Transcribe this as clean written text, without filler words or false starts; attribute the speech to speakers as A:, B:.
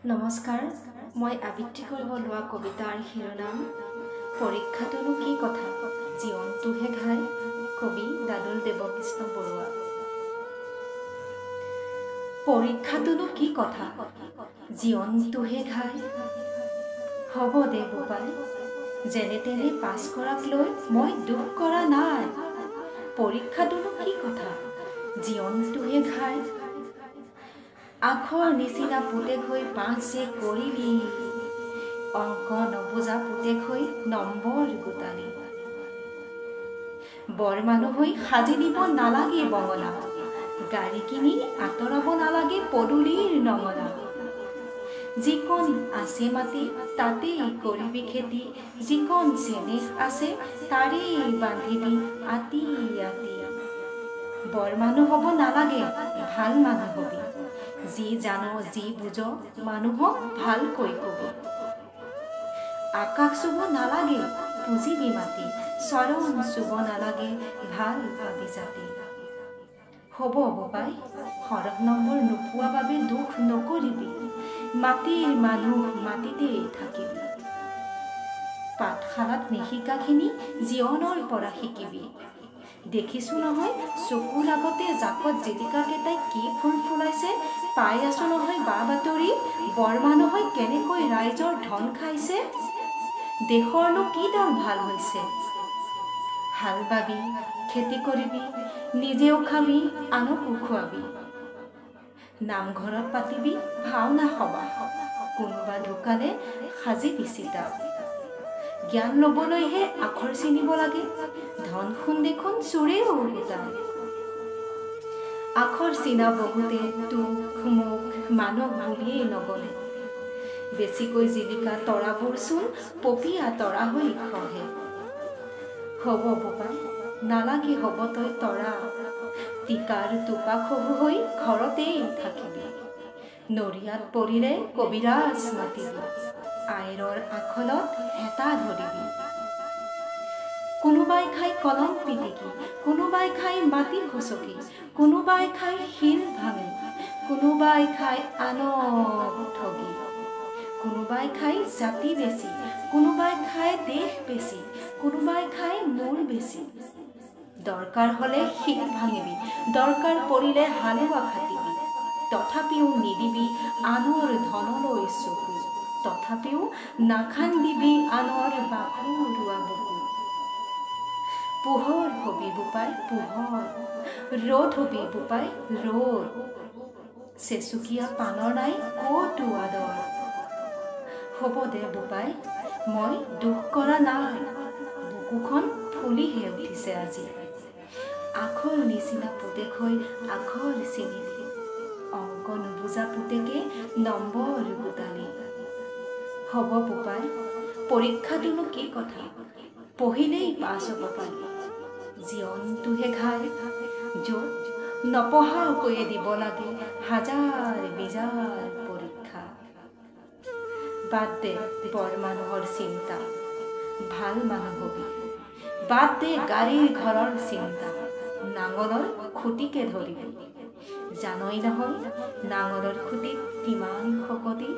A: নমস্কাৰ, মই আবৃত্তি কৰিব লোৱা কবিতাৰ শিৰোনাম পৰীক্ষাটোনো কি কথা, জীৱনটোহে ঘাই। কবি দাদুল দেৱকৃষ্ণ বৰুৱা। পৰীক্ষাটোনো কি কথা, জীৱনটোহে ঘাই। হ'ব দে বোপাই, যেনে তেনে পাছ কৰাক লৈ মই দুখ কৰা নাই। পৰীক্ষাটোনো কি কথা, জীৱনটোহে ঘাই। আখৰ নিচিনা পুতেক হৈ পাছ যে কৰিলি, অংক নবুজা পুতেক হৈ নম্বৰ গোটালি। বৰ মানুহ হৈ সাজি দিব নালাগে বঙলা, গাড়ী কিনি আঁতৰাব নালাগে পদূলিৰ নঙলা। যিকণ আছে মাটি তাতেই কৰিবি খেতি, যিকণ চেনেহ আছে তাৰেই বান্ধিবি আতি আতি। বৰ মানুহ হ'ব নালাগে, ভাল মানুহ হবি, যি জান যি বুজ মানুহক ভালকৈ কবি। আকাশ চুব নালাগে পুজিবি মাটি, চৰণ চুব নালাগে ভাল পাবি জাতি। হ'ব বোপাই, সৰহ নম্বৰ নোপোৱা বাবে দুখ নকৰিবি, মাটিৰ মানুহ মাটিতেই থাকিবি। পাঠশালাত নিশিকাখিনি জীৱনৰ পৰা শিকিবি। দেখিছো নহয় চকুৰ আগতে জাকত জিলিকাকেইটাই কি ফুল ফুলাইছে, পাই আছো নহয় বা বাতৰি, বৰ মানুহ হৈ কেনেকৈ ৰাইজৰ ধন খাইছে। দেশৰনো কিডাল ভাল হৈছে, হাল বাবি খেতি কৰিবি, নিজেও খাবি আনকো খুৱাবি। নামঘৰত পাতিবি ভাওনা সবাহ, কোনোবা ঢুকালে সাজিবি চিতা। জ্ঞান ল'বলৈহে আখৰ চিনিব লাগে, ধন সোণ দেখোন চোৰেও গোটায়। আখৰ চিনা বহুতে তোক মোক মানৱ বুলিয়েই নগলে, বেছিকৈ জিলিকা তৰাবোৰ চোন পপীয়া তৰা হৈ খহে। হ'ব বোপাই, নালাগে হ'ব তই তৰা, টিকাৰ টোপা খহু হৈ ঘৰতেই থাকিবি। নৰিয়াত পৰিলে কবিৰাজ মাতিবি, আইৰৰ আখলত হেতা ধৰিবি। কোনোবাই খাই কলম পিটিকি, কোনোবাই খাই মাটি খচকি, কোনোবাই খাই শিল ভাঙি, কোনোবাই খাই আনক ঠগি। কোনোবাই খাই জাতি বেচি, কোনোবাই খাই দেশ বেচি, কোনোবাই খাই মূৰ বেচি। দৰকাৰ হ'লে শিল ভাঙিবি, দৰকাৰ পৰিলে হালোৱা খাটিবি, তথাপিও নিদিবি আনৰ ধনলৈ চকু, তথাপিও নাখান্দিবি আনৰ বাঘৰুৱা বুকু। পোহৰ হবি বোপাই পোহৰ, ৰ'দ হবি বোপাই ৰ'দ, চেচুকীয়া পানৰ নাই ক'তো আদৰ। হ'ব দে বোপাই, মই দুখ কৰা নাই, বুকুখন ফুলিহে উঠিছে আজি। আখৰ নিচিনা পুতেক হৈ আখৰ চিনিলি, অংক নুবুজা পুতেকে নম্বৰ গোটালি। হ'ব বোপাই, পৰীক্ষাটোনো কি কথা, পঢ়িলেই পাছ হ'ব পাৰি। জীৱনটোহে ঘাই, য'ত নপঢ়াকৈয়ে দিব লাগে হাজাৰ বিজাৰ পৰীক্ষা। বাদ দে বৰ মানুহৰ চিন্তা, ভাল মানুহ হবি। বাদ দে গাড়ীৰ ঘৰৰ চিন্তা, নাঙলৰ খুটিকে ধৰিবি। জানই নহয় নাঙলৰ খুটিত কিমান শকতি।